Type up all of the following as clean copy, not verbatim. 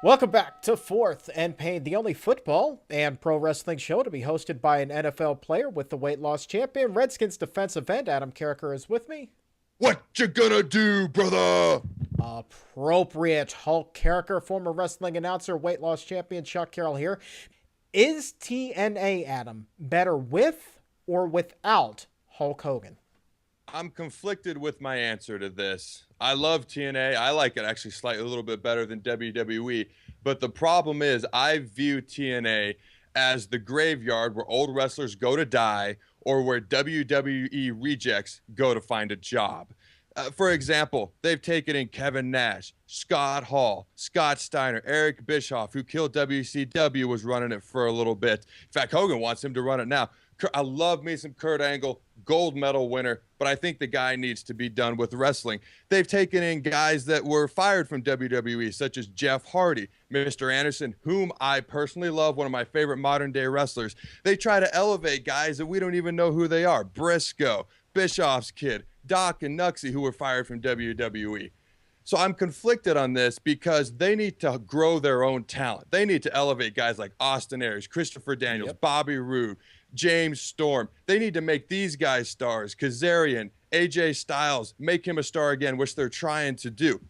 Welcome back to Fourth and Pain, the only football and pro wrestling show to be hosted by an NFL player with the weight loss champion. Redskins defensive end Adam Carriker is with me. What you gonna do, brother? Appropriate. Hulk Carriker, former wrestling announcer, weight loss champion Chuck Carroll here. Is TNA, Adam, better with or without Hulk Hogan? I'm conflicted with my answer to this. I love TNA. I like it actually slightly a little bit better than WWE. But the problem is I view TNA as the graveyard where old wrestlers go to die or where WWE rejects go to find a job. For example, they've taken in Kevin Nash, Scott Hall, Scott Steiner, Eric Bischoff, who killed WCW, was running it for a little bit. In fact, Hogan wants him to run it now. I love me some Kurt Angle, gold medal winner, but I think the guy needs to be done with wrestling. They've taken in guys that were fired from WWE, such as Jeff Hardy, Mr. Anderson, whom I personally love, one of my favorite modern day wrestlers. They try to elevate guys that we don't even know who they are. Briscoe, Bischoff's kid, Doc and Nuxie, who were fired from WWE. So I'm conflicted on this because they need to grow their own talent. They need to elevate guys like Austin Aries, Christopher Daniels, Bobby Roode, James Storm. They need to make these guys stars. Kazarian, AJ Styles, make him a star again, which they're trying to do.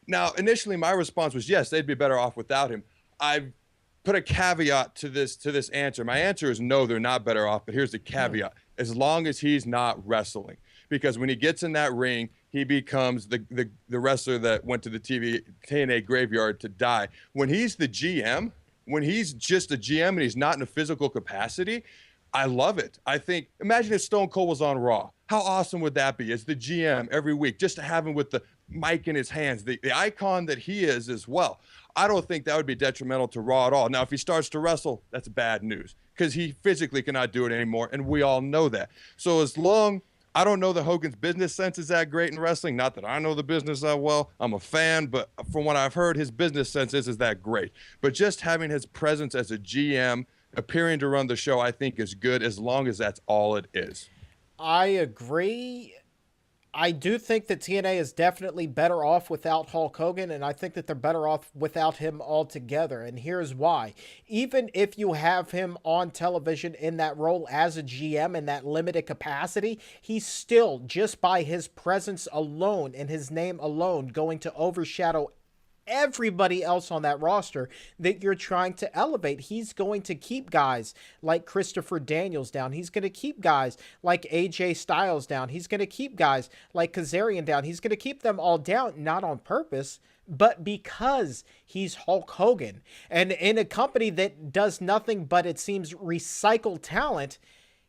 Now, initially, my response was yes, they'd be better off without him. I've put a caveat to this answer. My answer is no, they're not better off, but here's the caveat. As long as he's not wrestling. Because when he gets in that ring, he becomes the wrestler that went to the TNA graveyard to die. When he's the GM, when he's just a GM and he's not in a physical capacity, I love it. I think, imagine if Stone Cold was on Raw. How awesome would that be as the GM every week, just to have him with the mic in his hands, the icon that he is as well. I don't think that would be detrimental to Raw at all. Now, if he starts to wrestle, that's bad news because he physically cannot do it anymore, and we all know that. So as long, I don't know that Hogan's business sense is that great in wrestling. Not that I know the business that well. I'm a fan, but from what I've heard, his business sense is that great. But just having his presence as a GM, appearing to run the show, I think is good as long as that's all it is. I agree. I do think that TNA is definitely better off without Hulk Hogan, and I think that they're better off without him altogether. And here's why. Even if you have him on television in that role as a GM in that limited capacity, he's still, just by his presence alone and his name alone, going to overshadow everybody else on that roster that you're trying to elevate. He's going to keep guys like Christopher Daniels down. He's going to keep guys like AJ Styles down. He's going to keep guys like Kazarian down. He's going to keep them all down, not on purpose, but because he's Hulk Hogan. And in a company that does nothing but, it seems, recycle talent,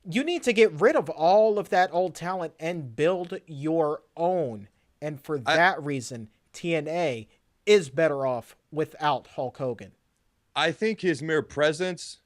you need to get rid of all of that old talent and build your own. And for that reason, TNA is better off without Hulk Hogan. I think his mere presence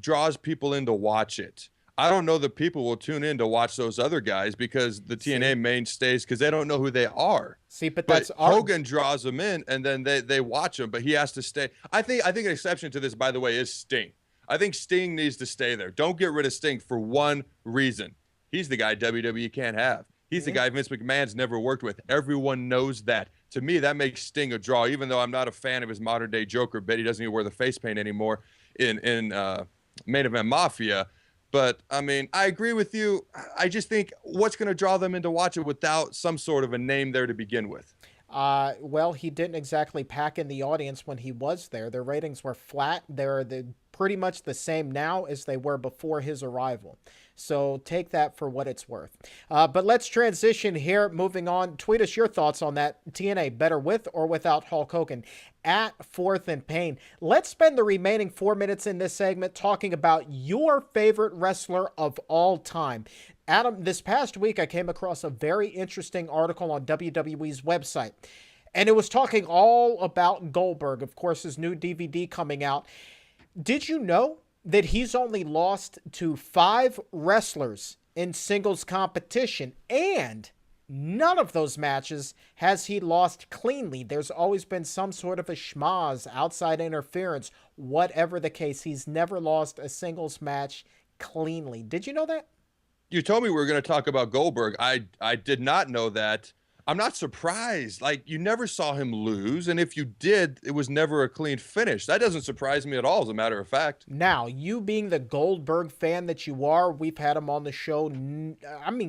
draws people in to watch it. I don't know that people will tune in to watch those other guys because the TNA mainstays, because they don't know who they are. See, but that's Hogan draws them in, and then they watch him, but he has to stay. I think an exception to this, by the way, is Sting. I think Sting needs to stay there. Don't get rid of Sting for one reason. He's the guy WWE can't have. He's the guy Vince McMahon's never worked with. Everyone knows that. To me, that makes Sting a draw, even though I'm not a fan of his modern-day Joker bit. He doesn't even wear the face paint anymore in Main Event Mafia. But, I mean, I agree with you. I just think what's going to draw them in to watch it without some sort of a name there to begin with? Well, he didn't exactly pack in the audience when he was there. Their ratings were flat. They're pretty much the same now as they were before his arrival. So take that for what it's worth. But let's transition here. Moving on. Tweet us your thoughts on that. TNA, better with or without Hulk Hogan? At Fourth and Pain. Let's spend the remaining 4 minutes in this segment talking about your favorite wrestler of all time. Adam, this past week I came across a very interesting article on WWE's website. And it was talking all about Goldberg, of course, his new DVD coming out. Did you know that he's only lost to 5 wrestlers in singles competition, and none of those matches has he lost cleanly? There's always been some sort of a schmoz, outside interference, whatever the case. He's never lost a singles match cleanly. Did you know that? You told me we were going to talk about Goldberg. I did not know that. I'm not surprised. Like, you never saw him lose, and if you did, it was never a clean finish. That doesn't surprise me at all, as a matter of fact. Now, you being the Goldberg fan that you are, we've had him on the show,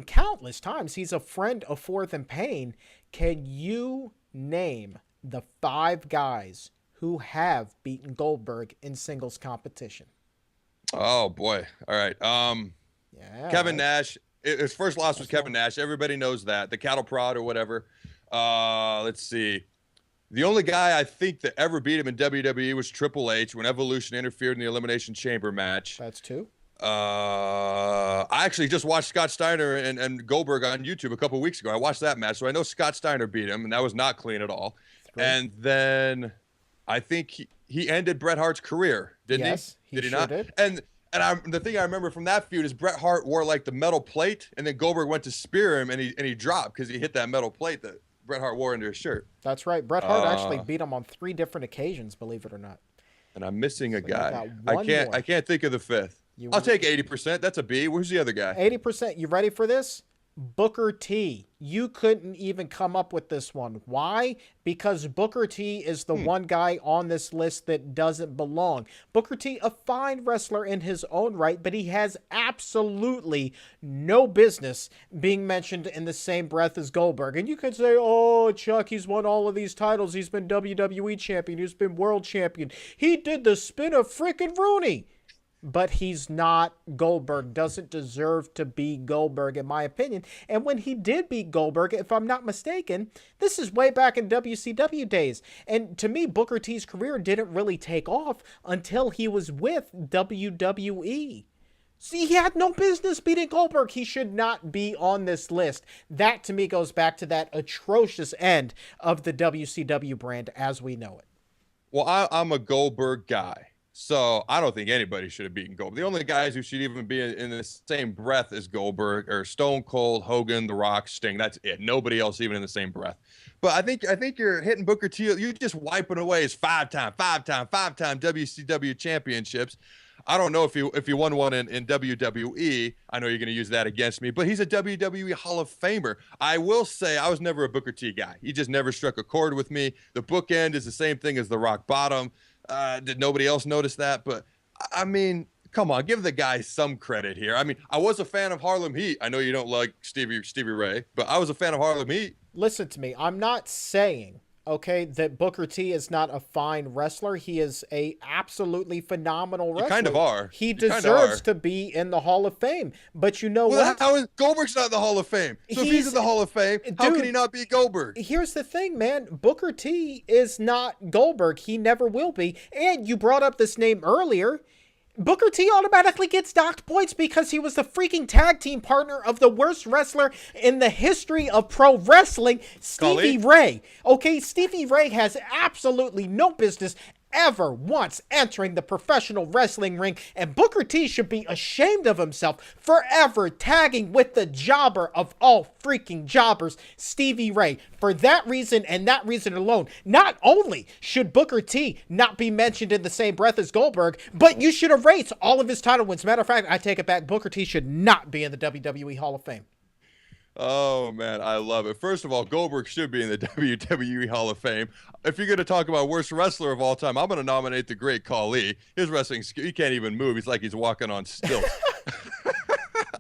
countless times. He's a friend of Fourth and Pain. Can you name the 5 guys who have beaten Goldberg in singles competition? Oh boy. All right. Yeah. Kevin Nash. His first loss was Kevin Nash. Everybody knows that. The cattle prod or whatever. Let's see. The only guy I think that ever beat him in WWE was Triple H when Evolution interfered in the Elimination Chamber match. That's 2. I actually just watched Scott Steiner and Goldberg on YouTube a couple weeks ago. I watched that match, so I know Scott Steiner beat him, and that was not clean at all. 3. And then I think he ended Bret Hart's career, didn't he? Yes, he did he sure not? did. And the thing I remember from that feud is Bret Hart wore like the metal plate, and then Goldberg went to spear him, and he dropped because he hit that metal plate that Bret Hart wore under his shirt. That's right. Bret Hart actually beat him on 3 different occasions, believe it or not. And I'm missing a guy. I can't think of the 5th. I'll take 80%. That's a B. Where's the other guy? 80%. You ready for this? Booker T. You couldn't even come up with this one. Why? Because Booker T is the one guy on this list that doesn't belong. Booker T, a fine wrestler in his own right, but he has absolutely no business being mentioned in the same breath as Goldberg. And you could say, oh, Chuck, he's won all of these titles. He's been WWE champion. He's been world champion. He did the spin of frickin' Rooney. But he's not Goldberg, doesn't deserve to be Goldberg, in my opinion. And when he did beat Goldberg, if I'm not mistaken, this is way back in WCW days. And to me, Booker T's career didn't really take off until he was with WWE. See, he had no business beating Goldberg. He should not be on this list. That, to me, goes back to that atrocious end of the WCW brand as we know it. Well, I'm a Goldberg guy. So I don't think anybody should have beaten Goldberg. The only guys who should even be in the same breath as Goldberg are Stone Cold, Hogan, The Rock, Sting. That's it. Nobody else even in the same breath. But I think you're hitting Booker T. You're just wiping away his five-time WCW championships. I don't know if he won one in WWE. I know you're going to use that against me, but he's a WWE Hall of Famer. I will say I was never a Booker T guy. He just never struck a chord with me. The bookend is the same thing as the rock bottom. Did nobody else notice that? But I mean, come on, give the guy some credit here. I mean, I was a fan of Harlem Heat. I know you don't like Stevie Ray, but I was a fan of Harlem Heat. Listen to me. I'm not saying, okay, that Booker T is not a fine wrestler. He is a absolutely phenomenal wrestler. You kind of are. He deserves to be in the Hall of Fame. But you know what? How is Goldberg's not in the Hall of Fame? So if he's in the Hall of Fame, how can he not be Goldberg? Here's the thing, man. Booker T is not Goldberg. He never will be. And you brought up this name earlier. Booker T automatically gets docked points because he was the freaking tag team partner of the worst wrestler in the history of pro wrestling, Stevie Ray. Okay, Stevie Ray has absolutely no business ever once entering the professional wrestling ring, and Booker T should be ashamed of himself forever tagging with the jobber of all freaking jobbers, Stevie Ray. For that reason and that reason alone, not only should Booker T not be mentioned in the same breath as Goldberg, but you should erase all of his title wins. Matter of fact, I take it back. Booker T should not be in the WWE Hall of Fame. Oh, man, I love it. First of all, Goldberg should be in the WWE Hall of Fame. If you're going to talk about worst wrestler of all time, I'm going to nominate the great Khali. His wrestling, he can't even move. He's like he's walking on stilts.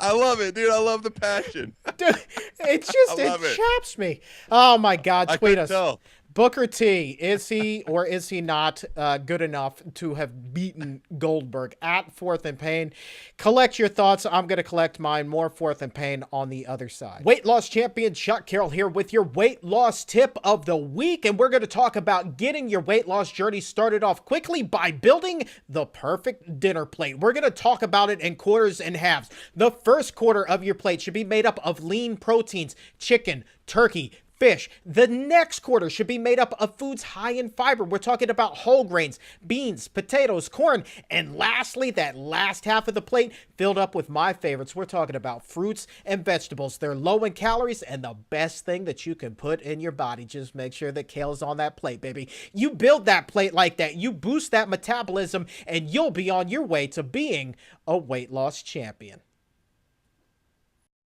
I love it, dude. I love the passion. Dude, it chaps me. Oh, my God. Tweet us. Tell. Booker T, is he or is he not good enough to have beaten Goldberg at Fourth and Pain? Collect your thoughts. I'm going to collect mine. More Fourth and Pain on the other side. Weight loss champion Chuck Carroll here with your weight loss tip of the week. And we're going to talk about getting your weight loss journey started off quickly by building the perfect dinner plate. We're going to talk about it in quarters and halves. The first quarter of your plate should be made up of lean proteins, chicken, turkey, fish. The next quarter should be made up of foods high in fiber. We're talking about whole grains, beans, potatoes, corn, and lastly, that last half of the plate filled up with my favorites. We're talking about fruits and vegetables. They're low in calories and the best thing that you can put in your body. Just make sure that kale's on that plate, baby. You build that plate like that, you boost that metabolism, and you'll be on your way to being a weight loss champion.